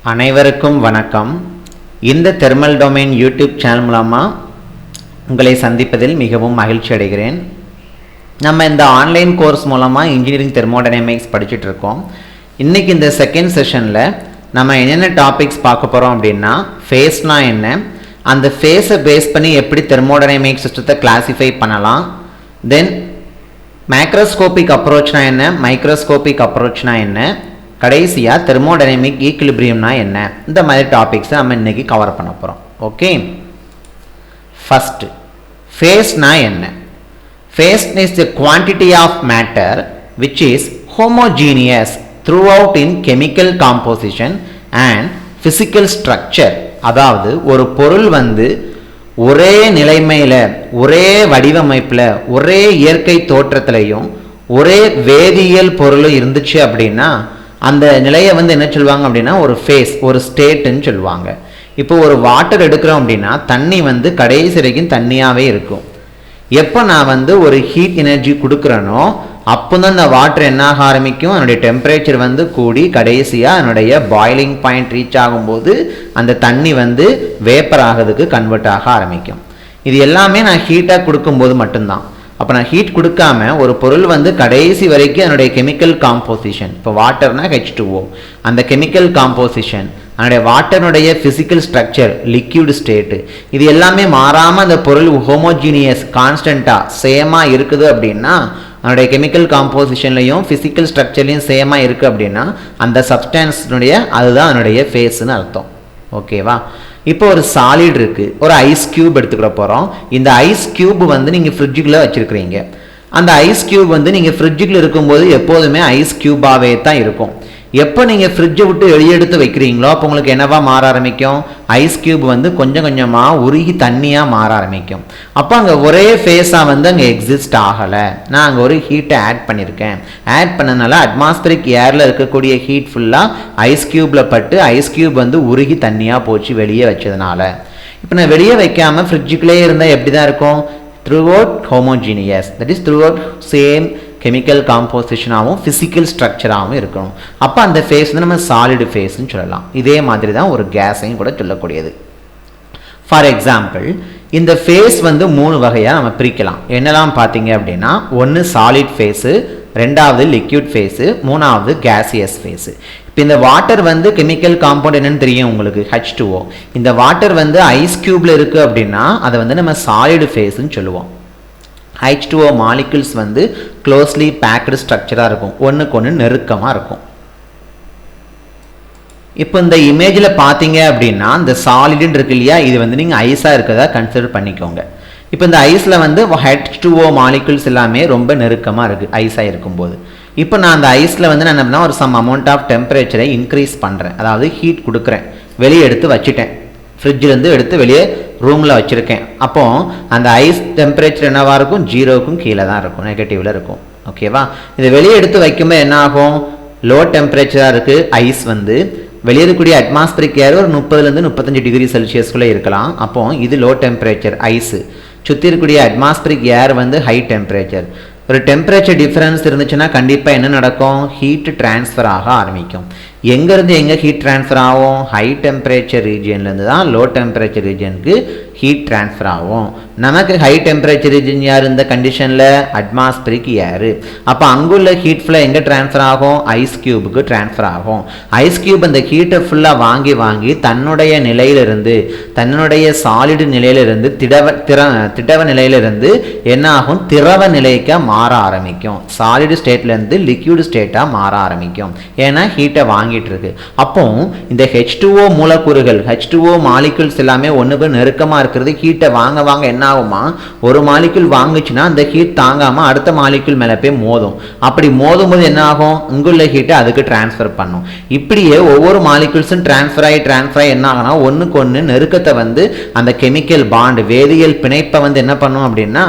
அனைவருக்கும் வணக்கம். இந்த தெர்மல் டொமைன் யூடியூப் சேனல் மூலமாக உங்களை சந்திப்பதில் மிகவும் மகிழ்ச்சி அடைகிறேன். நம்ம இந்த ஆன்லைன் கோர்ஸ் மூலமாக இன்ஜினியரிங் தெர்மோடைனமிக்ஸ் படிச்சுட்டு இருக்கோம். இன்றைக்கி இந்த செகண்ட் செஷனில் நம்ம என்னென்ன டாபிக்ஸ் பார்க்க போகிறோம் அப்படின்னா, ஃபேஸ்னால் என்ன, அந்த ஃபேஸை பேஸ் பண்ணி எப்படி தெர்மோடைனமிக் சிஸ்டத்தை கிளாஸிஃபை பண்ணலாம், தென் மேக்ரோஸ்கோபிக் அப்ரோச்னா என்ன, மைக்ரோஸ்கோபிக் அப்ரோச்னா என்ன, கடைசியாக தெர்மோடைனமிக் ஈக்குலிபிரியம்னா என்ன, இந்த மாதிரி டாபிக்ஸை நம்ம இன்றைக்கி கவர் பண்ண போகிறோம். ஓகே, ஃபஸ்ட்டு ஃபேஸ்னா என்ன? Phase is the quantity of matter which is homogeneous throughout in chemical composition and physical structure. அதாவது ஒரு பொருள் ஒரே நிலைமையில், ஒரே வடிவமைப்பில், ஒரே இயற்கை தோற்றத்திலையும் ஒரே வேதியியல் பொருளும் இருந்துச்சு அப்படின்னா அந்த நிலையை என்ன சொல்லுவாங்க அப்படின்னா ஒரு ஃபேஸ், ஒரு ஸ்டேட்டுன்னு சொல்லுவாங்க. இப்போ ஒரு வாட்டர் எடுக்கிறோம் அப்படின்னா தண்ணி கடைசி வரைக்கும் தண்ணியாகவே இருக்கும். எப்போ நான் ஒரு ஹீட் எனர்ஜி கொடுக்குறேனோ அப்போ தான் அந்த வாட்டர் என்னாக ஆரம்பிக்கும், அதனுடைய டெம்பரேச்சர் கூடி கடைசியாக அதனுடைய பாய்லிங் பாயிண்ட் ரீச் ஆகும்போது அந்த தண்ணி வேப்பர் ஆகிறதுக்கு கன்வெர்ட் ஆக ஆரம்பிக்கும். இது எல்லாமே நான் ஹீட்டாக கொடுக்கும்போது மட்டும்தான். அப்போ நான் ஹீட் கொடுக்காம ஒரு பொருள் கடைசி வரைக்கும் அதனுடைய கெமிக்கல் காம்போசிஷன், இப்போ வாட்டர்னா H2O, அந்த கெமிக்கல் காம்போசிஷன், அதனுடைய வாட்டருடைய ஃபிசிக்கல் ஸ்ட்ரக்சர், லிக்யூட் ஸ்டேட்டு, இது எல்லாமே மாறாமல் அந்த பொருள் ஹோமோஜீனியஸ் கான்ஸ்டண்ட்டாக சேமாக இருக்குது அப்படின்னா, அதனுடைய கெமிக்கல் காம்போசிஷன்லையும் ஃபிசிக்கல் ஸ்ட்ரக்சர்லையும் சேமாக இருக்குது அப்படின்னா அந்த சப்ஸ்டான்ஸினுடைய அதுதான் அதனுடைய ஃபேஸ்ன்னு அர்த்தம். ஓகேவா? இப்போ ஒரு சாலிட் இருக்குது, ஒரு ஐஸ் கியூப் எடுத்துக்கிற போகிறோம். இந்த ஐஸ் கியூப் நீங்கள் ஃப்ரிட்ஜுக்குள்ளே வச்சுருக்கிறீங்க. அந்த ஐஸ் கியூப் நீங்கள் ஃப்ரிட்ஜுக்குள்ளே இருக்கும்போது எப்போதுமே ஐஸ் கியூபாகவே தான் இருக்கும். எப்போ நீங்கள் ஃப்ரிட்ஜை விட்டு வெளியெடுத்து வைக்கிறீங்களோ அப்போ உங்களுக்கு என்னவா மாற ஆரம்பிக்கும், ஐஸ் கியூப் கொஞ்சம் கொஞ்சமாக உருகி தண்ணியாக மாற ஆரம்பிக்கும். அப்போ அங்கே ஒரே ஃபேஸாக அங்கே எக்ஸிஸ்ட் ஆகலை. நான் அங்கே ஒரு ஹீட்டை ஆட் பண்ணியிருக்கேன். ஆட் பண்ணனால அட்மாஸ்பரிக் ஏரில் இருக்கக்கூடிய ஹீட் ஃபுல்லாக ஐஸ் கியூப்பில் பட்டு ஐஸ் கியூப் உருகி தண்ணியாக போச்சு வெளியே வச்சதுனால. இப்போ நான் வெளியே வைக்காமல் ஃப்ரிட்ஜுக்குள்ளே இருந்தால் எப்படி தான் இருக்கும், throughout homogeneous, that is throughout same chemical காம்போசிஷனாகவும் ஃபிசிக்கல் ஸ்ட்ரக்சராகவும் இருக்கணும். அப்போ அந்த ஃபேஸ் நம்ம சாலிடு ஃபேஸ்ன்னு சொல்லலாம். இதே மாதிரி தான் ஒரு கேஸையும் கூட சொல்லக்கூடியது. ஃபார் எக்ஸாம்பிள், இந்த ஃபேஸ் 3 வகையாக நம்ம பிரிக்கலாம். என்னெல்லாம் பார்த்தீங்க அப்படின்னா, ஒன்று சாலிட் ஃபேஸு, ரெண்டாவது லிக்யூட் ஃபேஸு, மூணாவது கேசியஸ் ஃபேஸு. இப்போ இந்த வாட்டர் கெமிக்கல் காம்பவுண்ட் என்னன்னு தெரியும் உங்களுக்கு, H2O. இந்த வாட்டர் ஐஸ் கியூப்ல இருக்குது அப்படின்னா அதை நம்ம சாலிடு ஃபேஸ்ன்னு சொல்லுவோம். H2O மாலிகுல்ஸ் க்ளோஸ்லி பேக்டு ஸ்ட்ரக்சராக இருக்கும், ஒன்றுக்கு ஒன்று நெருக்கமாக இருக்கும். இப்போ இந்த இமேஜில் பார்த்தீங்க அப்படின்னா இந்த சாலிடுன்னு இருக்கு இல்லையா, இது நீங்கள் ஐஸாக இருக்கிறதா கன்சிடர் பண்ணிக்கோங்க. இப்போ இந்த ஐஸில் H2O மாலிகுல்ஸ் எல்லாமே ரொம்ப நெருக்கமாக இருக்குது ஐஸாக இருக்கும்போது. இப்போ நான் அந்த ஐஸில் நான் என்ன பண்ணால் ஒரு சம் அமௌண்ட் ஆஃப் டெம்பரேச்சரை இன்க்ரீஸ் பண்ணுறேன், அதாவது ஹீட் கொடுக்குறேன். வெளியே எடுத்து வச்சுட்டேன், ஃப்ரிட்ஜிலேருந்து எடுத்து வெளியே ரூமில் வச்சுருக்கேன். அப்போது அந்த ஐஸ் டெம்பரேச்சர் என்னவாக இருக்கும், 0க்கும் கீழே தான் இருக்கும், நெகட்டிவில் இருக்கும். ஓகேவா? இதை வெளியே எடுத்து வைக்கும்போது என்ன ஆகும், லோ டெம்பரேச்சராக இருக்குது ஐஸ் வெளியே இருக்கக்கூடிய அட்மாஸ்பரிக் ஏர் ஒரு 30லேருந்து 35 டிகிரி செல்சியஸ்குள்ளே இருக்கலாம். அப்போது இது லோ டெம்பரேச்சர் ஐஸு, சுற்றி இருக்கக்கூடிய அட்மாஸ்பரிக் ஏர் ஹை டெம்பரேச்சர். ஒரு டெம்பரேச்சர் டிஃப்ரென்ஸ் இருந்துச்சுன்னா கண்டிப்பாக என்ன நடக்கும், ஹீட் டிரான்ஸ்ஃபர் ஆக ஆரம்பிக்கும். எங்கேருந்து எங்கே ஹீட் ட்ரான்ஸ்ஃபர் ஆகும், ஹை டெம்பரேச்சர் ரீஜியன்லேருந்து தான் லோ டெம்பரேச்சர் ரீஜனுக்கு ஹீட் ட்ரான்ஸ்ஃபர் ஆகும். நமக்கு ஹை டெம்பரேச்சர் ரீஜன் யார் இந்த கண்டிஷனில், அட்மாஸ்பரிக் ஏர். அப்போ அங்குள்ள ஹீட் ஃபுல்லாக எங்கே ட்ரான்ஸ்ஃபர் ஆகும், ஐஸ் கியூபுக்கு ட்ரான்ஸ்ஃபர் ஆகும். ஐஸ் கியூப் அந்த ஹீட்டை ஃபுல்லாக வாங்கி வாங்கி தன்னுடைய நிலையிலிருந்து, தன்னுடைய சாலிடு நிலையிலிருந்து திடவ நிலையிலிருந்து என்ன ஆகும், திரவ நிலைக்கு மாற ஆரம்பிக்கும். சாலிடு ஸ்டேட்லேருந்து லிக்யூடு ஸ்டேட்டாக மாற ஆரம்பிக்கும், ஏன்னா ஹீட்டை வாங்கிட்டு இருக்கு. அப்போ இந்த H2O மூலக்கூறுகள், H2O மாலிகுல்ஸ் எல்லாமே ஒன்றுக்கு நெருக்கமாக இருக்கிறது. ஹீட்டை வாங்க வாங்க என்ன ஆகுமா, ஒரு மாலிகுல் வாங்குச்சுன்னா அந்த ஹீட் தாங்காமல் அடுத்த மாலிகுல் மேலே போய் மோதும். அப்படி மோதும் போது என்ன ஆகும், இங்குள்ள ஹீட்டை அதுக்கு டிரான்ஸ்ஃபர் பண்ணும். இப்படியே ஒவ்வொரு மாலிகுல்ஸும் டிரான்ஸ்ஃபர் ஆகி என்ன ஆகுனா ஒன்றுக்கு ஒன்று நெருக்கத்தை அந்த கெமிக்கல் பாண்ட், வேதியியல் பிணைப்பை என்ன பண்ணும் அப்படின்னா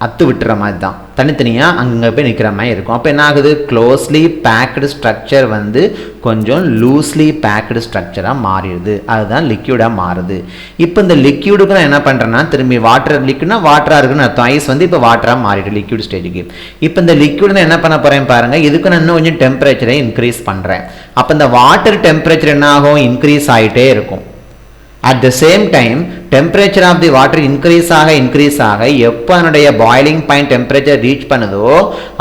அத்து விட்டுற மாதிரி தான். தனித்தனியாக அங்கே போய் நிற்கிற மாதிரி இருக்கும். அப்போ என்ன ஆகுது, க்ளோஸ்லி பேக்டு ஸ்ட்ரக்சர் வந்து கொஞ்சம் லூஸ்லி பேக்டு ஸ்ட்ரக்சராக மாறிடுது. அதுதான் லிக்யூடாக மாறுது. இப்போ இந்த லிக்யூடுக்கு நான் என்ன பண்ணுறேன்னா திரும்பி வாட்டர், லிக்யூட்னா வாட்டராக இருக்குன்னு அர்த்தம். ஐஸ் வந்து இப்போ வாட்டராக மாறிடுது லிக்யூட் ஸ்டேஜுக்கு. இப்போ இந்த லிக்யூட் என்ன பண்ண போகிறேன் பாருங்கள், இதுக்கு நான் இன்னும் கொஞ்சம் டெம்பரேச்சரை இன்க்ரீஸ் பண்ணுறேன். அப்போ இந்த வாட்டர் டெம்பரேச்சர் என்ன ஆகும், இன்க்ரீஸ் ஆகிட்டே இருக்கும். At the same time, temperature of the water increase ஆக எப்போ அதனுடைய பாய்லிங் பாயிண்ட் டெம்பரேச்சர் ரீச் பண்ணுதோ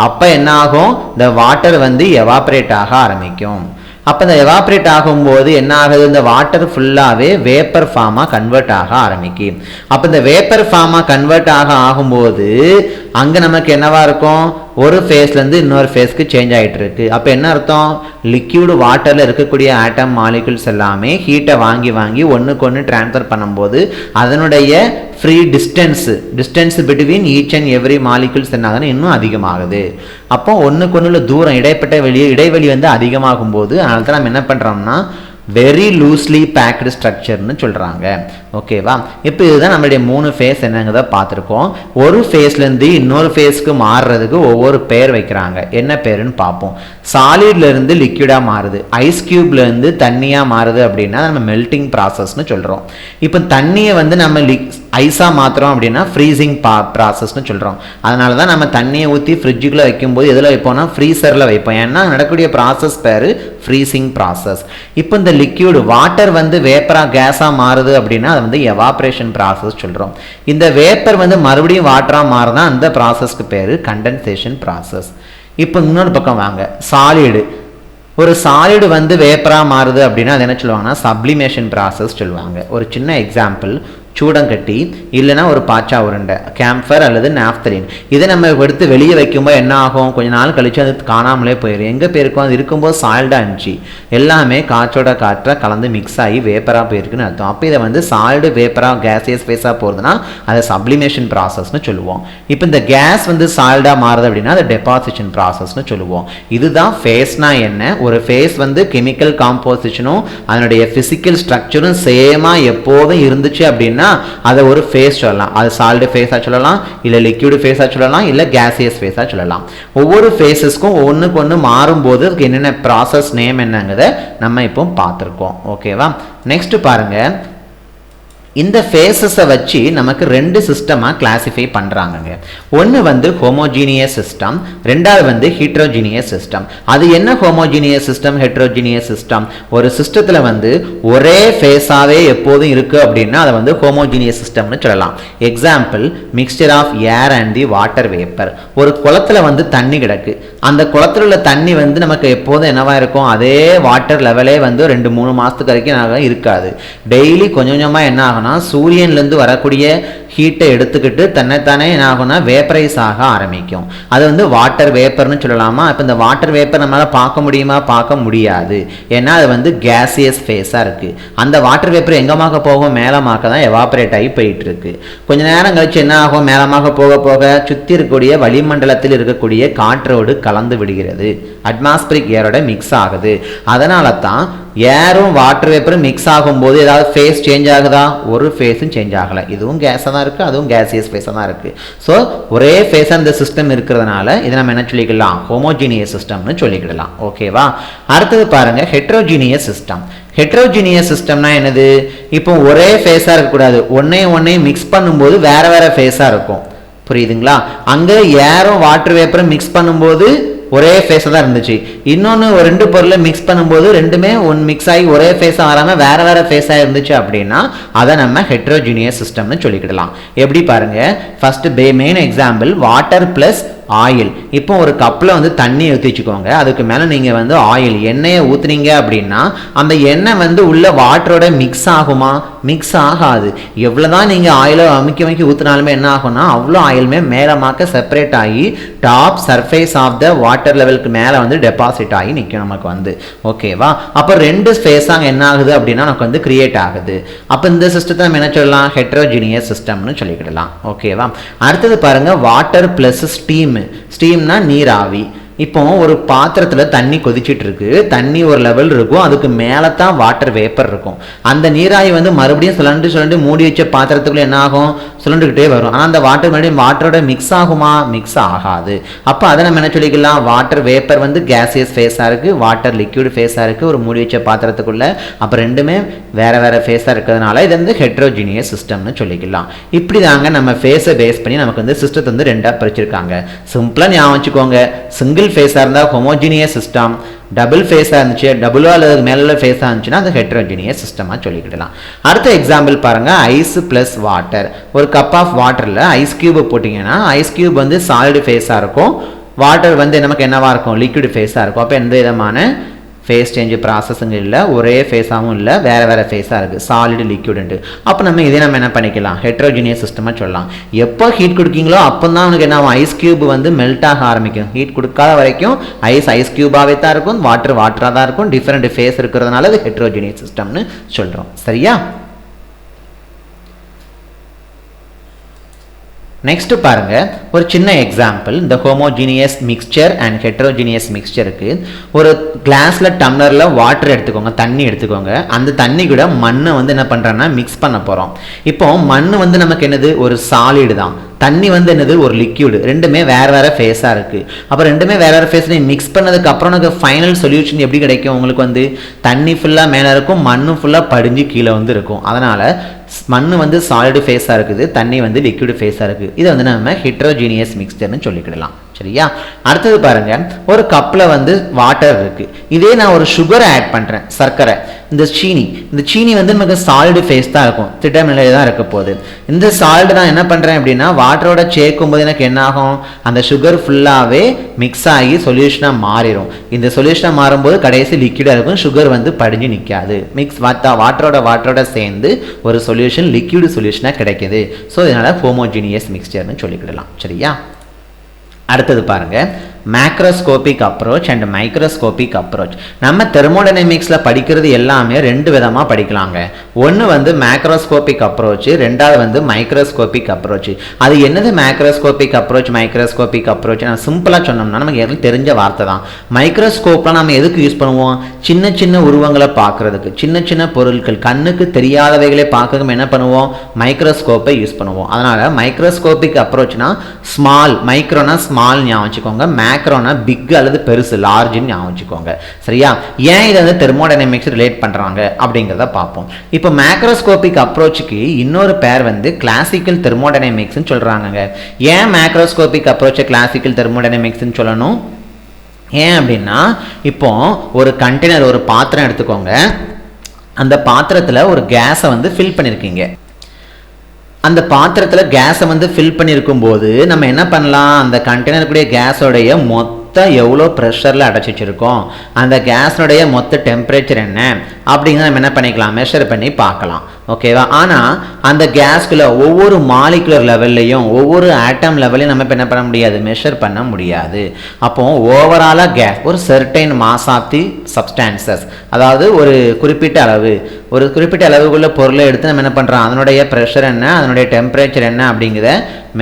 அப்போ என்ன ஆகும், the water வந்து எவாப்ரேட் ஆக ஆரம்பிக்கும். அப்போ இந்த எவாப்ரேட் ஆகும்போது என்ன ஆகுது, இந்த வாட்டர் ஃபுல்லாகவே வேப்பர் ஃபார்மாக கன்வெர்ட் ஆக ஆரம்பிக்கும். அப்போ இந்த வேப்பர் ஃபார்மாக கன்வெர்ட் ஆகும்போது அங்கே நமக்கு என்னவா இருக்கும், ஒரு ஃபேஸ்லேருந்து இன்னொரு ஃபேஸ்க்கு சேஞ்ச் ஆகிட்டு இருக்கு. அப்போ என்ன அர்த்தம், லிக்யூடு வாட்டரில் இருக்கக்கூடிய ஆட்டம் மாலிகுல்ஸ் எல்லாமே ஹீட்டை வாங்கி ஒன்றுக்கு ஒன்று ட்ரான்ஸ்ஃபர் பண்ணும்போது அதனுடைய free distance between each and every molecules என்ன ஆகுதுன்னு இன்னும் அதிகமாகுது. அப்போ ஒன்றுக்கு ஒன்றுல தூரம் இடைவெளி வந்து அதிகமாகும் போது அதனால தான் நம்ம என்ன பண்ணுறோம்னா வெரி லூஸ்லி பேக்டு ஸ்ட்ரக்சர்னு சொல்கிறாங்க. ஓகேவா, இப்போ இதுதான் நம்மளுடைய 3 ஃபேஸ் என்னங்கிறத பார்த்துருக்கோம். ஒரு ஃபேஸ்லேருந்து இன்னொரு ஃபேஸ்க்கு மாறுறதுக்கு ஒவ்வொரு பேர் வைக்கிறாங்க. என்ன பேருன்னு பார்ப்போம். சாலிட்லேருந்து லிக்யூடாக மாறுது, ஐஸ் கியூப்லேருந்து தண்ணியாக மாறுது அப்படின்னா நம்ம மெல்டிங் ப்ராசஸ்னு சொல்கிறோம். இப்போ தண்ணியை வந்து நம்ம ஐஸாக மாற்றுறோம் அப்படின்னா ஃப்ரீசிங் ப்ராசஸ்னு சொல்கிறோம். அதனால தான் நம்ம தண்ணியை ஊற்றி ஃப்ரிட்ஜுக்குள்ளே வைக்கும்போது எதில் வைப்போம்னா ஃப்ரீசரில் வைப்போம். ஏன்னா நடக்கக்கூடிய ப்ராசஸ் பேர் ஃப்ரீசிங் ப்ராசஸ். இப்போ இந்த லிக்யூடு வாட்டர் வந்து வேப்பராக கேஸாக மாறுது அப்படின்னா அது வந்து எவாப்ரேஷன் ப்ராசஸ் சொல்கிறோம். இந்த வேப்பர் வந்து மறுபடியும் வாட்டராக மாறுனா அந்த ப்ராசஸ்க்கு பேர் கண்டென்சேஷன் ப்ராசஸ். இப்போ இன்னொரு பக்கம் வாங்க, சாலிடு. ஒரு சாலிடு வந்து வேப்பராக மாறுது அப்படின்னா அது என்ன சொல்லுவாங்கன்னா சப்ளிமேஷன் ப்ராசஸ் சொல்லுவாங்க. ஒரு சின்ன எக்ஸாம்பிள், சூடங்கட்டி இல்லைனா ஒரு பாச்சா உருண்டை, கேம்ஃபர் அல்லது நாப்தலின். இதை நம்ம எடுத்து வெளியே வைக்கும்போது என்ன ஆகும், கொஞ்ச நாள் கழிச்சு அது காணாமலே போயிடும். எங்கே போயிருக்கும், அது இருக்கும்போது சால்டாக இருந்துச்சு, எல்லாமே காற்றோட காற்றை கலந்து மிக்ஸ் ஆகி வேப்பராக போயிருக்குன்னு அர்த்தம். அப்போ இதை வந்து சால்டு வேப்பராக கேஸியஸ் ஃபேஸாக போகிறதுனா அதை சப்ளிமேஷன் ப்ராசஸ்னு சொல்லுவோம். இப்போ இந்த கேஸ் வந்து சால்டாக மாறுது அப்படின்னா அதை டெபாசிஷன் ப்ராசஸ்னு சொல்லுவோம். இதுதான் ஃபேஸ்னா என்ன, ஒரு ஃபேஸ் வந்து கெமிக்கல் காம்போசிஷனும் அதனுடைய ஃபிசிக்கல் ஸ்ட்ரக்சரும் சேமாக எப்போதும் இருந்துச்சு அப்படின்னா அதை ஒரு ஃபேஸ் சொல்லலாம். அது சால்டு ஃபேஸாக சொல்லலாம், இல்லை லிக்யூடு ஃபேஸாக சொல்லலாம், இல்லை கேசியஸ் ஃபேஸாக சொல்லலாம். ஒவ்வொரு ஃபேஸஸ்க்கும் ஒன்றுக்கு ஒன்று மாறும்போது அதுக்கு என்னென்ன ப்ராசஸ் நேம் என்னங்கிறத நம்ம இப்போ பார்த்துருக்கோம். ஓகேவா, நெக்ஸ்ட் பாருங்க. இந்த ஃபேஸஸை வச்சு நமக்கு 2 சிஸ்டமாக கிளாஸிஃபை பண்ணுறாங்க. ஒன்று வந்து ஹோமோஜீனியஸ் சிஸ்டம், ரெண்டாவது வந்து ஹீட்ரோஜீனியஸ் சிஸ்டம். அது என்ன ஹோமோஜீனியஸ் சிஸ்டம், ஹெட்ரோஜீனியஸ் சிஸ்டம்? ஒரு சிஸ்டத்தில் வந்து ஒரே ஃபேஸாகவே எப்போதும் இருக்குது அப்படின்னா அதை வந்து ஹோமோஜீனியஸ் சிஸ்டம்னு சொல்லலாம். Example, mixture of air and the water vapour. ஒரு குளத்தில் வந்து தண்ணி கிடக்கு, அந்த குளத்தில் உள்ள தண்ணி வந்து நமக்கு எப்போதும் என்னவா இருக்கும், அதே வாட்டர் லெவலே வந்து 2-3 மாதத்துக்கு வரைக்கும் இருக்காது. டெய்லி கொஞ்சம் கொஞ்சமாக என்ன ஆகும், சூரியன்லேருந்து வரக்கூடிய ஹீட்டை எடுத்துக்கிட்டு தன்னைத்தானே என்ன ஆகும்னா வேப்பரைஸ் ஆக ஆரம்பிக்கும். அது வந்து வாட்டர் வேப்பர்னு சொல்லலாமா? இப்போ இந்த வாட்டர் வேப்பர் நம்மளால் பார்க்க முடியுமா? பார்க்க முடியாது. ஏன்னா அது வந்து கேசியஸ் ஃபேஸாக இருக்குது. அந்த வாட்டர் வேப்பர் எங்கமாக போகும், மேலமாக தான் எவாபரேட் ஆகி போயிட்டு இருக்கு. கொஞ்ச நேரம் கழிச்சு என்ன ஆகும், மேலமாக போக போக சுற்றி இருக்கக்கூடிய வளிமண்டலத்தில் இருக்கக்கூடிய காற்றோடு கலந்து விடுகிறது, அட்மாஸ்பிரிக் ஏரோட மிக்ஸ் ஆகுது. அதனால தான் ஏரும் வாட்டர் வேப்பரும் மிக்ஸ் ஆகும்போது ஏதாவது ஃபேஸ் சேஞ்ச் ஆகுதா? ஒரு ஃபேஸும் சேஞ்ச் ஆகலை. இதுவும் கேஸாக தான் இருக்குது, அதுவும் கேசியஸ் ஃபேஸாக தான் இருக்குது. ஸோ ஒரே ஃபேஸாக இந்த சிஸ்டம் இருக்கிறதுனால இதை நம்ம என்ன சொல்லிக்கலாம், ஹோமோஜீனியஸ் சிஸ்டம்னு சொல்லிக்கிடலாம். ஓகேவா, அடுத்தது பாருங்கள் ஹெட்ரோஜீனியஸ் சிஸ்டம். ஹெட்ரோஜீனியஸ் சிஸ்டம்னா என்னது? இப்போ ஒரே ஃபேஸாக இருக்கக்கூடாது, ஒன்னே மிக்ஸ் பண்ணும்போது வேற வேற ஃபேஸாக இருக்கும். புரியுதுங்களா? அங்கே ஏரும் வாட்டர் வேப்பரும் மிக்ஸ் பண்ணும்போது ஒரே ஃபேஸாக தான் இருந்துச்சு. இன்னொன்று ஒரு 2 பொருளை மிக்ஸ் பண்ணும்போது ரெண்டுமே மிக்ஸ் ஆகி ஒரே ஃபேஸாக வராமல் வேற வேற ஃபேஸாக இருந்துச்சு அப்படின்னா அதை நம்ம ஹெட்ரோஜீனியஸ் சிஸ்டம்னு சொல்லிக்கிடலாம். எப்படி பாருங்க, first main example water plus oil. இப்போ ஒரு கப்பில் வந்து தண்ணி ஊற்றி வச்சுக்கோங்க, அதுக்கு மேலே நீங்கள் வந்து ஆயில் எண்ணெயை ஊற்றுனீங்க அப்படின்னா அந்த எண்ணெய் வந்து உள்ள வாட்டரோட மிக்ஸ் ஆகுமா? மிக்ஸ் ஆகாது. எவ்வளோதான் நீங்கள் ஆயிலை அமைக்கி ஊற்றினாலுமே என்ன ஆகும்னா அவ்வளோ ஆயிலுமே மேலமாக்க செப்பரேட் ஆகி top surface of the water லெவலுக்கு மேலே வந்து டெபாசிட் ஆகி நிற்கும் நமக்கு வந்து. ஓகேவா, அப்போ 2 ஃபேஸாக என்ன ஆகுது அப்படின்னா நமக்கு வந்து கிரியேட் ஆகுது. அப்போ இந்த சிஸ்டத்தை நம்ம என்ன சொல்லலாம், ஹெட்ரோஜீனியஸ் சிஸ்டம்னு சொல்லிக்கிடலாம். ஓகேவா, அடுத்தது பாருங்க வாட்டர் பிளஸ் ஸ்டீம். ஸ்டீம்னா நீராவி. இப்போ ஒரு பாத்திரத்தில் தண்ணி கொதிச்சிட்டு இருக்கு, தண்ணி ஒரு லெவல் இருக்கும், அதுக்கு மேலே தான் வாட்டர் வேப்பர் இருக்கும். அந்த நீராவி வந்து மறுபடியும் சுழண்டு மூடி வச்ச பாத்திரத்துக்குள்ள என்ன ஆகும், சுழண்டுக்கிட்டே வரும். ஆனால் அந்த வாட்டர் மறுபடியும் வாட்டரோட மிக்ஸ் ஆகுமா, மிக்ஸ் ஆகாது. அப்போ அதை நம்ம என்ன சொல்லிக்கலாம், வாட்டர் வேப்பர் வந்து கேசியஸ் ஃபேஸாக இருக்குது, வாட்டர் லிக்விட் ஃபேஸாக இருக்குது ஒரு மூடி வச்ச பாத்திரத்துக்குள்ள. அப்போ ரெண்டுமே வேறு வேறு ஃபேஸாக இருக்கிறதுனால இது வந்து ஹெட்ரோஜீனியஸ் சிஸ்டம்னு சொல்லிக்கலாம். இப்படி தாங்க நம்ம ஃபேஸை பேஸ் பண்ணி நமக்கு வந்து சிஸ்டத்தை வந்து ரெண்டாக பிரிச்சிருக்காங்க. சிம்பிளாக ஞாபகம் வச்சுக்கோங்க, சிங்கிள் ஃபேஸாக இருந்தால் ஹோமோஜீனியஸ் சிஸ்டம், டபுள் ஃபேஸாக இருந்துச்சு, டபுளோ அல்லது மேலே ஃபேஸாக இருந்துச்சுன்னா அது ஹெட்ரோஜீனியஸ் சிஸ்டமாக சொல்லிக்கிடலாம். அடுத்த எக்ஸாம்பிள் பாருங்கள், ஐஸ் ப்ளஸ் வாட்டர். ஒரு கப் ஆஃப் வாட்டரில் ஐஸ் கியூப் போட்டிங்கன்னா ஐஸ் கியூப் வந்து சாலிடு ஃபேஸாக இருக்கும், வாட்டர் வந்து நமக்கு என்னவாக இருக்கும், லிக்விட் ஃபேஸாக இருக்கும். அப்போ எந்த விதமான ஃபேஸ் சேஞ்சு ப்ராசஸுங்க இல்லை, ஒரே ஃபேஸாகவும் இல்லை, வேறு வேறு ஃபேஸாக இருக்குது, சாலிடு லிக்விடுன்ட்டு. அப்போ நம்ம இதே நம்ம என்ன பண்ணிக்கலாம், ஹெட்ரோஜீனியஸ் சிஸ்டமாக சொல்லலாம். எப்போ ஹீட் கொடுக்கீங்களோ அப்போ தான் அவனுக்கு என்ன ஆகும், ஐஸ் கியூப் வந்து மெல்ட் ஆக ஆரம்பிக்கும். ஹீட் கொடுக்காத வரைக்கும் ஐஸ் கியூபாகவே தான் இருக்கும், வாட்டராக தான் இருக்கும். டிஃப்ரெண்ட் ஃபேஸ் இருக்கிறதுனால அது ஹெட்ரோஜீனியஸ் சிஸ்டம்னு சொல்கிறோம். சரியா? நெக்ஸ்ட் பாருங்க, ஒரு சின்ன எக்ஸாம்பிள். இந்த ஹோமோஜீனியஸ் மிக்சர் அண்ட் ஹெட்ரோஜீனியஸ் மிக்சருக்கு ஒரு கிளாஸ்ல டம்ளர்ல வாட்டர் எடுத்துக்கோங்க, தண்ணி எடுத்துக்கோங்க. அந்த தண்ணி கூட மண்ணை வந்து என்ன பண்றேன்னா மிக்ஸ் பண்ண போறோம். இப்போ மண் வந்து நமக்கு என்னது, ஒரு சாலிடு தான், தண்ணி வந்து என்னது, ஒரு லிக்யூடு. ரெண்டுமே வேறு வேறு ஃபேஸாக இருக்குது. அப்போ ரெண்டுமே வேறு வேறு ஃபேஸ் மிக்ஸ் பண்ணதுக்கு அப்புறம் எனக்கு ஃபைனல் சொல்யூஷன் எப்படி கிடைக்கும், உங்களுக்கு வந்து தண்ணி ஃபுல்லாக மேலே இருக்கும், மண்ணு ஃபுல்லாக படிஞ்சு கீழே வந்து இருக்கும். அதனால் மண் வந்து சாலிடு ஃபேஸாக இருக்குது, தண்ணி வந்து லிக்விட் ஃபேஸாக இருக்குது. இதை வந்து நம்ம ஹெட்ரோஜீனியஸ் மிக்சர்னு சொல்லிக்கிடலாம். சரியா? அடுத்தது பாருங்க, ஒரு கப்பில் வந்து வாட்டர் இருக்குது, இதே நான் ஒரு சுகரை ஆட் பண்ணுறேன், சர்க்கரை. இந்த சீனி வந்து நமக்கு சாலிடு ஃபேஸ் தான் இருக்கும், திட்டமில்லை தான் இருக்க போகுது. இந்த சால்ட் நான் என்ன பண்ணுறேன் அப்படின்னா வாட்டரோட சேர்க்கும் போது எனக்கு என்ன ஆகும், அந்த சுகர் ஃபுல்லாகவே மிக்ஸ் ஆகி சொல்யூஷனாக மாறிடும். இந்த சொல்யூஷனாக மாறும்போது கடைசி லிக்விடாக இருக்கும், சுகர் வந்து படிஞ்சு நிற்காது. வாட்டரோட சேர்ந்து ஒரு சொல்யூஷன் லிக்விட் சொல்யூஷனாக கிடைக்கிது. ஸோ இதனால் ஹோமோஜீனியஸ் மிக்சர்னு சொல்லிக்கிடலாம். சரியா? அடுத்தது பாருங்க, macroscopic approach and microscopic approach. நம்ம தெர்மோடைனமிக்ஸில் படிக்கிறது எல்லாமே ரெண்டு விதமாக படிக்கலாங்க. ஒன்று வந்து மேக்ரோஸ்கோபிக் அப்ரோச், ரெண்டாவது வந்து மைக்ரோஸ்கோபிக் அப்ரோச். அது என்னது மேக்ரோஸ்கோபிக் அப்ரோச், மைக்ரோஸ்கோபிக் அப்ரோச்? நான் சிம்பிளாக சொன்னோம்னா நமக்கு எதுவும் தெரிஞ்ச வார்த்தை தான். மைக்ரோஸ்கோப்லாம் நம்ம எதுக்கு யூஸ் பண்ணுவோம், சின்ன சின்ன உருவங்களை பார்க்கறதுக்கு, சின்ன சின்ன பொருட்கள் கண்ணுக்கு தெரியாதவைகளை பார்க்கறதுக்கு என்ன பண்ணுவோம், மைக்ரோஸ்கோப்பை யூஸ் பண்ணுவோம். அதனால் மைக்ரோஸ்கோபிக் அப்ரோச்னா ஸ்மால், மைக்ரோனா ஸ்மால் ஞாபகம் வச்சுக்கோங்க, மேக்ரோனா பிக் அல்லது பெருசு, லார்ஜ்னு ஞாபகம் வச்சுக்கோங்க. சரியா? ஏன் இதை வந்து தெர்மோடைனமிக்ஸ் ரிலேட் பண்ணுறாங்க அப்படிங்கிறத பார்ப்போம். இப்போ மேக்ரோஸ்கோபிக் அப்ரோச்சுக்கு இன்னொரு பேர் வந்து கிளாசிக்கல் தெர்மோடைனமிக்ஸ்னு சொல்கிறாங்க. ஏன் மேக்ரோஸ்கோபிக் அப்ரோச்சை கிளாசிக்கல் தெர்மோடைனமிக்ஸ்னு சொல்லணும்? ஏன் அப்படின்னா, இப்போ ஒரு கண்டெய்னர், ஒரு பாத்திரம் எடுத்துக்கோங்க, அந்த பாத்திரத்தில் ஒரு கேஸை வந்து ஃபில் பண்ணியிருக்கீங்க. அந்த பாத்திரத்தில் கேஸை வந்து ஃபில் பண்ணியிருக்கும் போது நம்ம என்ன பண்ணலாம், அந்த கண்டெய்னருக்குடைய கேஸோடைய மொத்த எவ்வளோ ப்ரெஷரில் அடைச்சி வச்சுருக்கோம், அந்த கேஸனுடைய மொத்த டெம்பரேச்சர் என்ன அப்படிங்கிறத நம்ம என்ன பண்ணிக்கலாம், மெஷர் பண்ணி பார்க்கலாம். ஓகேவா? ஆனால் அந்த கேஸ்குள்ள ஒவ்வொரு மாலிகுலர் லெவல்லையும் ஒவ்வொரு ஆட்டம் லெவலையும் நம்ம இப்போ என்ன பண்ண முடியாது, மெஷர் பண்ண முடியாது. அப்போ ஓவராலாக கேஸ் ஒரு certain mass of the substances, அதாவது ஒரு குறிப்பிட்ட அளவுக்குள்ள பொருளை எடுத்து நம்ம என்ன பண்ணுறோம், அதனுடைய ப்ரெஷர் என்ன, அதனுடைய டெம்பரேச்சர் என்ன அப்படிங்கிறத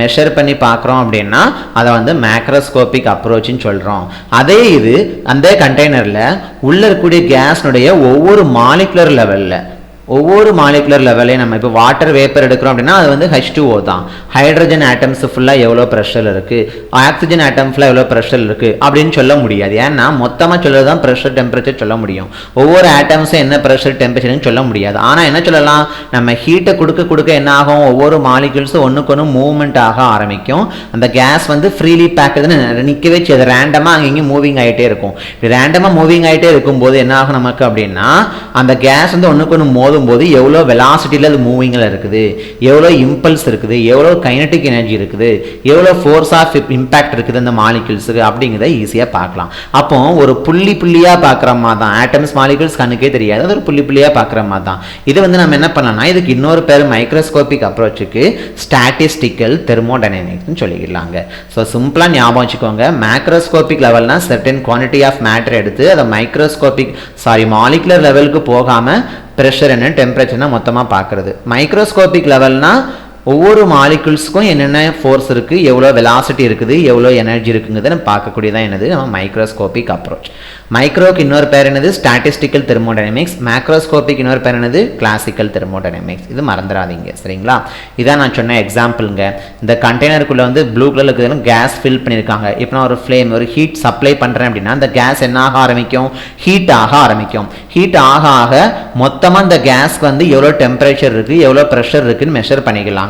மெஷர் பண்ணி பார்க்குறோம் அப்படின்னா அதை வந்து மேக்ரோஸ்கோபிக் அப்ரோச்னு சொல்கிறோம். அதே இது அந்த கண்டெய்னரில் உள்ள இருக்கக்கூடிய கேஸ்னுடைய ஒவ்வொரு மாலிகுலர் லெவலையும் நம்ம இப்போ வாட்டர் வேப்பர் எடுக்கிறோம் அப்படின்னா அது வந்து H2O தான். ஹைட்ரஜன் ஆட்டம்ஸ் ஃபுல்லாக எவ்வளோ ப்ரெஷர் இருக்குது, ஆக்சிஜன் ஆட்டம் ஃபுல்லாக எவ்வளோ ப்ரெஷர் இருக்குது அப்படின்னு சொல்ல முடியாது. ஏன்னா மொத்தமாக சொல்கிறது தான் ப்ரெஷர் டெம்பரேச்சர் சொல்ல முடியும். ஒவ்வொரு ஆட்டம்ஸும் என்ன ப்ரெஷர் டெம்பரேச்சர்னு சொல்ல முடியாது. ஆனால் என்ன சொல்லலாம், நம்ம ஹீட்டை கொடுக்க என்ன ஆகும், ஒவ்வொரு மாலிகுல்ஸும் ஒன்றுக்கு ஒன்று மூவ்மெண்ட் ஆக ஆரம்பிக்கும். அந்த கேஸ் வந்து ஃப்ரீலி பேக்குதுன்னு நிற்கவே செய்யாது, ரேண்டமாக அங்கேயும் மூவிங் ஆகிட்டே இருக்கும். ரேண்டமாக மூவிங் ஆகிட்டே இருக்கும்போது என்ன ஆகும் நமக்கு அப்படின்னா, அந்த கேஸ் வந்து ஒன்றுக்கு ஒன்று போது எவ்வளோ வெலாசிட்டியில் அது மூவிங்கில் இருக்குது, எவ்வளோ இம்பல்ஸ் இருக்குது, எவ்வளோ கைனடிக் எனர்ஜி இருக்குது, எவ்வளோ ஃபோர்ஸ் ஆஃப் இம்பாக்ட் இருக்குது அந்த மாலிகுல்ஸுக்கு அப்படிங்கிறத ஈஸியாக பார்க்கலாம். அப்போ ஒரு புள்ளியாக பார்க்குற மாதிரி தான், ஆட்டம்ஸ் மாலிகுல்ஸ் கண்ணுக்கே தெரியாது, அது ஒரு புள்ளியாக பார்க்குற மாதிரி தான். இதை வந்து நம்ம என்ன பண்ணலாம்னா, இதுக்கு இன்னொரு பேர் மைக்ரோஸ்கோபிக் அப்ரோச்சுக்கு ஸ்டாட்டிஸ்டிக்கல் தெர்மோடைனமிக்ஸ்னு சொல்லிக்கலாங்க. ஸோ சிம்பிளாக ஞாபகம் வச்சுக்கோங்க, மேக்ரோஸ்கோபிக் லெவல்னா சர்டன் குவான்டிட்டி ஆஃப் மேட்டர் எடுத்து அதை மாலிகுலர் லெவலுக்கு போகாமல் ப்ரெஷர் என்ன டெம்பரேச்சர்னா மொத்தமாக பார்க்குறது. மைக்ரோஸ்கோபிக் லெவல்னா ஒவ்வொரு மாலிகுல்ஸ்க்கும் என்னென்ன ஃபோர்ஸ் இருக்குது, எவ்வளோ வெலாசிட்டி இருக்குது, எவ்வளோ எனர்ஜி இருக்குங்கிறத நம்ம பார்க்கக்கூடியதான் என்னது நம்ம மைக்ரோஸ்கோபிக் அப்ரோச். மைக்ரோக்கு இன்னொரு பேர் என்னது ஸ்டாட்டிஸ்டிக்கல் தெர்மோடைனமிக்ஸ், மேக்ரோஸ்கோபிக் இன்னொரு பேர் என்னது கிளாசிக்கல் தெர்மோடைனமிக்ஸ். இது மறந்துடாதீங்க சரிங்களா. இதான் நான் சொன்ன எக்ஸாம்பிளுங்க. இந்த கண்டெய்னருக்குள்ளே வந்து ப்ளூ கலரில் இருக்கிறது கேஸ் ஃபில் பண்ணியிருக்காங்க. இப்போ நான் ஒரு ஃப்ளேம் ஒரு ஹீட் சப்ளை பண்ணுறேன் அப்படின்னா அந்த கேஸ் என்ன ஆக ஆரம்பிக்கும், ஹீட் ஆக ஆரம்பிக்கும். ஹீட் ஆக ஆக மொத்தமாக இந்த கேஸ்க்கு வந்து எவ்வளோ டெம்பரேச்சர் இருக்குது, எவ்வளோ ப்ரெஷர் இருக்குதுன்னு மெஷர் பண்ணிக்கலாங்க.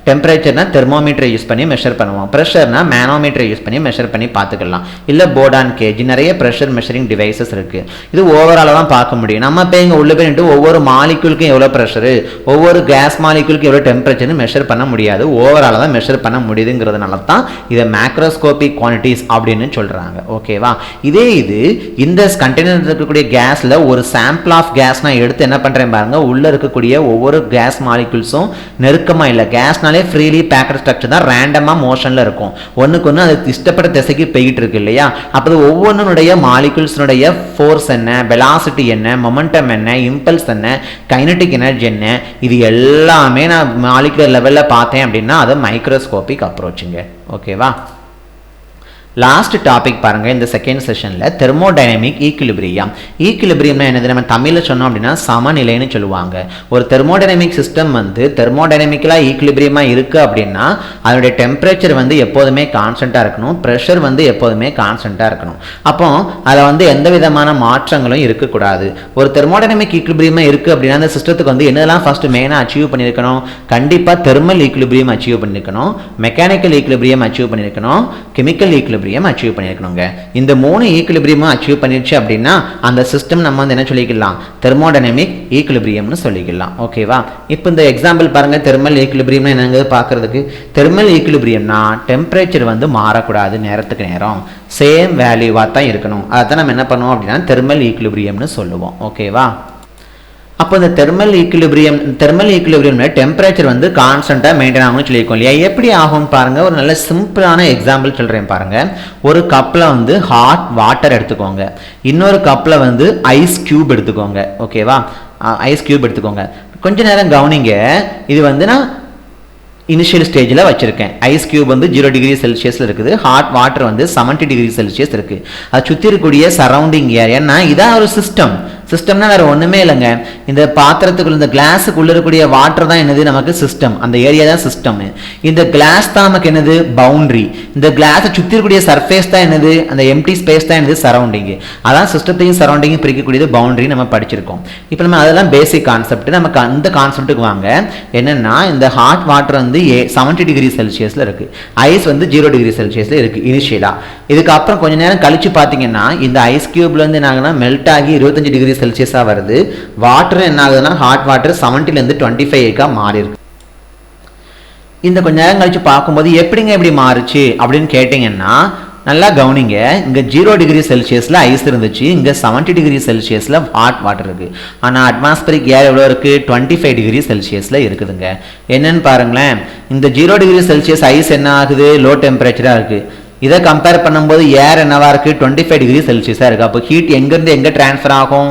டெம்பரேச்சர்னா தெர்மோமீட்டரை யூஸ் பண்ணி மெஷர் பண்ணுவோம், ப்ரெஷர்னா மேனோமீட்டரை யூஸ் பண்ணி மெஷர் பண்ணி பார்த்துக்கலாம். இல்லை போர்டான் கேஜ், நிறைய ப்ரெஷர் மெஷரிங் டிவைசஸ் இருக்குது. இது ஓவராலாக தான் பார்க்க முடியும். நம்ம இப்போ இங்கே உள்ள போயிட்டு ஒவ்வொரு மாலிகுலுக்கும் எவ்வளோ ப்ரெஷரு, ஒவ்வொரு கேஸ் மாலிகுலுக்கும் எவ்வளோ டெம்பரேச்சர்னு மெஷர் பண்ண முடியாது, ஓவராலாக தான் மெஷர் பண்ண முடியுதுங்கிறதுனால தான் இதை மேக்ரோஸ்கோபிக் குவான்டிட்டிஸ் அப்படின்னு சொல்கிறாங்க. ஓகேவா. இதே இது இந்த கண்டெய்னர் இருக்கக்கூடிய கேஸில் ஒரு சாம்பிள் ஆஃப் கேஸ் நான் எடுத்து என்ன பண்ணுறேன் பாருங்க, உள்ளே இருக்கக்கூடிய ஒவ்வொரு கேஸ் மாலிகுல்ஸும் நெருக்கமாக இல்லை, கேஸ்னாலே ஃப்ரீலி பேக்கட் ஸ்ட்ரக்சர் தான், ரேண்டமாக மோஷனில் இருக்கும், ஒன்றுக்கு ஒன்று அது இஷ்டப்பட்ட திசைக்கு போய்கிட்டு இருக்கு இல்லையா. அப்போ ஒவ்வொன்றுடைய மாலிகுல்ஸினுடைய ஃபோர்ஸ் என்ன, வெலாசிட்டி என்ன, மொமெண்டம் என்ன, இம்பல்ஸ் என்ன, கைனடிக் எனர்ஜி என்ன, இது எல்லாமே நான் மாலிகுலர் லெவலில் பார்த்தேன் அப்படின்னா அது மைக்ரோஸ்கோபிக் அப்ரோச்சுங்க. ஓகேவா. லாஸ்ட் டாபிக் பாருங்க இந்த செகண்ட் செஷன்ல தெர்மோடைனமிக் ஈக்குலிபிரியம். ஈக்குலிபிரியம்னா என்னது, நம்ம தமிழில் சொன்னோம் அப்படின்னா சமநிலைன்னு சொல்லுவாங்க. ஒரு தெர்மோடைனமிக் சிஸ்டம் வந்து தெர்மோடைனமிக்கலா ஈக்குலிபிரியமா இருக்கு அப்படின்னா அதனுடைய டெம்பரேச்சர் வந்து எப்போதுமே கான்ஸ்டன்டா இருக்கணும், ப்ரெஷர் வந்து எப்போதுமே கான்ஸ்டன்டா இருக்கணும். அப்போ அதில் வந்து எந்த விதமான மாற்றங்களும் இருக்கக்கூடாது. ஒரு தெர்மோடைனமிக் ஈக்குலிபிரியமா இருக்கு அப்படின்னா அந்த சிஸ்டத்துக்கு வந்து என்னெல்லாம் ஃபர்ஸ்ட் மெயினாக அச்சீவ் பண்ணியிருக்கணும், கண்டிப்பாக தெர்மல் ஈக்குலிபிரியம் அச்சீவ் பண்ணியிருக்கணும், மெக்கானிக்கல் ஈக்குலிபிரியம் அச்சீவ் பண்ணியிருக்கணும், கெமிக்கல் ஈக்குலிபிரியம் அச்சீவ் பண்ணிருக்கணுங்க. இந்த மூணு ஈக்குலிபிரியமும் அச்சீவ் பண்ணிருச்சு அப்படின்னா அந்த சிஸ்டம் நம்ம வந்து என்ன சொல்லிக்கலாம், தெர்மோடைனமிக் ஈக்குலிபிரியம்னு சொல்லிக்கலாம். ஓகேவா. இப்போ இந்த எக்ஸாம்பிள் பாருங்க, தெர்மல் ஈக்குலிபிரியம்னா என்னங்க பார்க்கறதுக்கு, தெர்மல் ஈக்குலிபிரியம்னா டெம்பரேச்சர் வந்து மாறக்கூடாது, நேரத்துக்கு நேரம் சேம் வேல்யூவா தான் இருக்கணும். அதான் நம்ம என்ன பண்ணுவோம் அப்படின்னா தெர்மல் ஈக்குலிபிரியம்னு சொல்லுவோம். ஓகேவா. அப்போ இந்த தெர்மல் ஈக்குலிபிரியம்ல டெம்பரேச்சர் வந்து கான்ஸ்டன்ட்டாக மெயின்டைன் ஆகும்னு சொல்லியிருக்கோம் இல்லையா. எப்படி ஆகும் பாருங்க, ஒரு நல்ல சிம்பிளான எக்ஸாம்பிள் சொல்கிறேன் பாருங்க. ஒரு கப்பில் வந்து ஹாட் வாட்டர் எடுத்துக்கோங்க, இன்னொரு கப்பில் வந்து ஐஸ் கியூப் எடுத்துக்கோங்க. ஓகேவா. ஐஸ் கியூப் எடுத்துக்கோங்க. கொஞ்ச நேரம் கவனிங்க, இது வந்து நான் இனிஷியல் ஸ்டேஜில் வச்சுருக்கேன். ஐஸ் கியூப் வந்து 0 டிகிரி செல்சியஸில் இருக்குது, ஹாட் வாட்டர் வந்து 70 டிகிரி செல்சியஸ் இருக்குது. அது சுற்றி இருக்கக்கூடிய சரௌண்டிங் ஏரியா இதான் ஒரு சிஸ்டம். சிஸ்டம்னா வேறு ஒன்றுமே இல்லைங்க, இந்த பாத்திரத்துக்குள்ள இந்த கிளாஸுக்குள்ளே இருக்கக்கூடிய வாட்டர் தான் என்னது நமக்கு சிஸ்டம், அந்த ஏரியா தான் சிஸ்டம். இந்த கிளாஸ் தான் நமக்கு என்னது பவுண்டரி, இந்த கிளாஸை சுற்றி இருக்கக்கூடிய சர்ஃபேஸ் தான் என்னது, அந்த எம்டி ஸ்பேஸ் தான் என்னது சரௌண்டிங். அதான் சிஸ்டத்தையும் சரௌண்டிங்கும் பிரிக்கக்கூடியது பவுண்டரி நம்ம படிச்சிருக்கோம். இப்போ நம்ம அதெல்லாம் பேசிக் கான்செப்ட். நமக்கு அந்த கான்செப்ட்டுக்கு வாங்க. என்னென்னா இந்த ஹாட் வாட்டர் வந்து 70 டிகிரி செல்சியஸில் இருக்குது, ஐஸ் வந்து 0 டிகிரி செல்சியஸில் இருக்குது இனிஷியலாக. இதுக்கப்புறம் கொஞ்சம் நேரம் கழிச்சு பார்த்தீங்கன்னா இந்த ஐஸ் கியூப்லேருந்து என்ன ஆகுனா மெல்ட் ஆகி 25 டிகிரி செல்சியஸாக வருது. வாட்டர் என்ன ஆகுதுன்னா ஹாட் வாட்டர் 70லேருந்து 25 மாறி இருக்கு. இந்த கொஞ்ச நேரம் கழிச்சு பார்க்கும்போது எப்படிங்க இப்படி மாறுச்சு அப்படின்னு கேட்டிங்கன்னா நல்லா கவனிங்க. இங்கே 0 டிகிரி செல்சியஸில் ஐஸ் இருந்துச்சு, இங்கே 70 டிகிரி செல்சியஸில் ஹாட் வாட்டர் இருக்குது. ஆனால் அட்மாஸ்பரிக் ஏர் எவ்வளோ இருக்குது, 25 டிகிரி செல்சியஸில் இருக்குதுங்க. என்னன்னு பாருங்களேன், இந்த 0 டிகிரி செல்சியஸ் ஐஸ் என்ன ஆகுது, லோ டெம்பரேச்சராக இருக்குது. இதை கம்பேர் பண்ணும்போது ஏர் என்னவா இருக்குது, 25 டிகிரி செல்சியஸாக இருக்குது. அப்போ ஹீட் எங்கேருந்து எங்கே ட்ரான்ஸ்ஃபர் ஆகும்,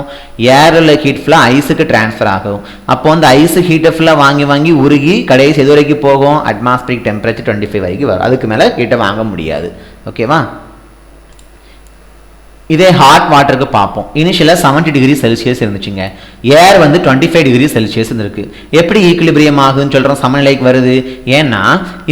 ஏரில் ஹீட் ஃபுல்லாக ஐஸுக்கு ட்ரான்ஸ்ஃபர் ஆகும். அப்போ அந்த ஐஸு ஹீட்டை ஃபுல்லாக வாங்கி வாங்கி உருகி கடைசி எது வரைக்கும் போகும், அட்மாஸ்பரிக் டெம்பரேச்சர் 25 வரைக்கும் வரும். அதுக்கு மேலே ஹீட்டை வாங்க முடியாது. ஓகேவா. இதே ஹாட் வாட்டருக்கு பார்ப்போம். இனிஷியலாக 70 டிகிரி செல்சியஸ் இருந்துச்சுங்க, ஏர் வந்து 25 டிகிரி செல்சியஸ் இருக்குது. எப்படி ஈக்குலிபிரியம் ஆகுதுன்னு சொல்கிறோம், சமநிலைக்கு வருது. ஏன்னா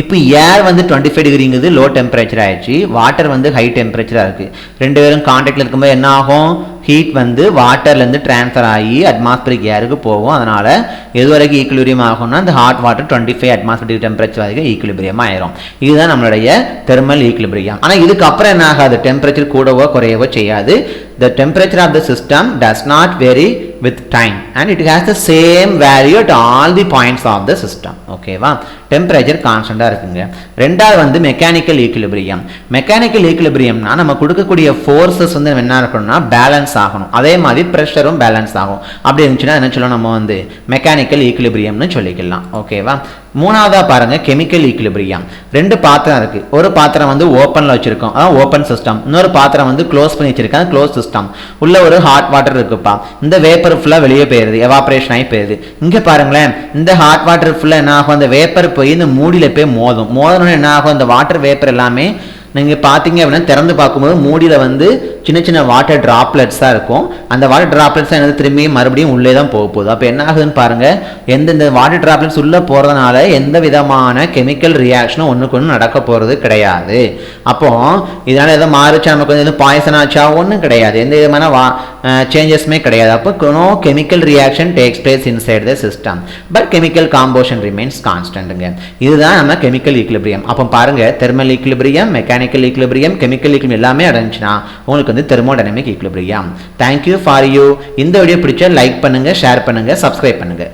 இப்போ ஏர் வந்து 25 டிகிரிங்கிறது லோ டெம்பரேச்சர் ஆயிடுச்சு, வாட்டர் வந்து ஹை டெம்பரேச்சராக இருக்குது. ரெண்டு பேரும் கான்டாக்டில் இருக்கும்போது என்ன ஆகும், ஹீட் வந்து வாட்டர்லேருந்து ட்ரான்ஸ்ஃபர் ஆகி அட்மாஸ்பரிக் ஏருக்கு போகும். அதனால் எது வரைக்கும் ஈக்குலிபிரியம் ஆகும்னா அந்த ஹாட் வாட்டர் 25 அட்மாஸ்பரிக் டெம்பரேச்சர் வரைக்கும் ஈக்குலிபிரியம் ஆயிரும். இதுதான் நம்மளுடைய தெர்மல் ஈக்குலிபிரியம். ஆனால் இதுக்கப்புறம் என்ன ஆகாது, டெம்பரேச்சர் கூடவோ குறையவோ செய்யாது. The temperature of the system does not vary with time and it has the same value at all the points of the system. ஓகேவா. டெம்பரேச்சர் கான்ஸ்டண்டாக இருக்குங்க. ரெண்டாவது வந்து மெக்கானிக்கல் ஈக்குலிபிரியம். மெக்கானிக்கல் ஈக்குலிபிரியம்னா நம்ம கொடுக்கக்கூடிய ஃபோர்ஸஸ் வந்து என்ன இருக்கணும்னா பேலன்ஸ் ஆகணும், அதே மாதிரி ப்ரெஷரும் பேலன்ஸ் ஆகும். அப்படி இருந்துச்சுன்னா என்ன சொல்லணும், நம்ம வந்து மெக்கானிக்கல் ஈக்குலிபிரியம்னு சொல்லிக்கலாம். ஓகேவா. மூணாவதாக பாருங்கள் கெமிக்கல் ஈக்குலிபிரியம். ரெண்டு பாத்திரம் இருக்குது. ஒரு பாத்திரம் வந்து ஓப்பனில் வச்சுருக்கோம், அதான் ஓப்பன் சிஸ்டம். இன்னொரு பாத்திரம் வந்து க்ளோஸ் பண்ணி வச்சுருக்கேன், க்ளோஸ் சிஸ்டம். உள்ள ஒரு ஹாட் வாட்டர் இருக்குப்பா. இந்த வேப்பர் ஃபுல்லாக வெளியே போயிடுது, எவாப்ரேஷன் ஆகி போயிடுது. இங்கே பாருங்களேன், இந்த ஹாட் வாட்டர் ஃபுல்லாக என்ன ஆகும், அந்த வேப்பர் போய் இந்த மூடியில் போய் மோதணும்னு என்ன ஆகும், அந்த வாட்டர் வேப்பர் எல்லாமே நீங்கள் பார்த்தீங்க அப்படின்னா திறந்து பார்க்கும்போது மூடியில் வந்து சின்ன சின்ன வாட்டர் ட்ராப்லெட்ஸாக இருக்கும். அந்த வாட்டர் ட்ராப்லெட்ஸ் என்னது திரும்பி மறுபடியும் உள்ளே தான் போக போகுது. அப்போ என்ன ஆகுதுன்னு பாருங்கள், எந்தெந்த வாட்டர் ட்ராப்லெட்ஸ் உள்ளே போகிறதுனால எந்த விதமான கெமிக்கல் ரியாக்ஷனும் ஒன்றுக்கு ஒன்று நடக்க போகிறது கிடையாது. அப்போது இதனால் எதாவது மாறிச்சா நமக்கு வந்து எதுவும் பாய்சன் ஆச்சா ஒன்றும் கிடையாது, எந்த விதமான சேஞ்சஸுமே கிடையாது. அப்போ no chemical reaction takes place inside the system, but chemical composition remains கான்ஸ்டன்ட்டுங்க. இதுதான் நம்ம கெமிக்கல் ஈக்குலிபிரியம். அப்போ பாருங்கள், thermal equilibrium, mechanical equilibrium, chemical equilibrium எல்லாமே அடைஞ்சுன்னா உங்களுக்கு வந்து thermodynamic equilibrium. Thank you for you. இந்த வீடியோ பிடிச்சா லைக் பண்ணுங்க, ஷேர் பண்ணுங்க, சப்ஸ்கிரைப் பண்ணுங்க.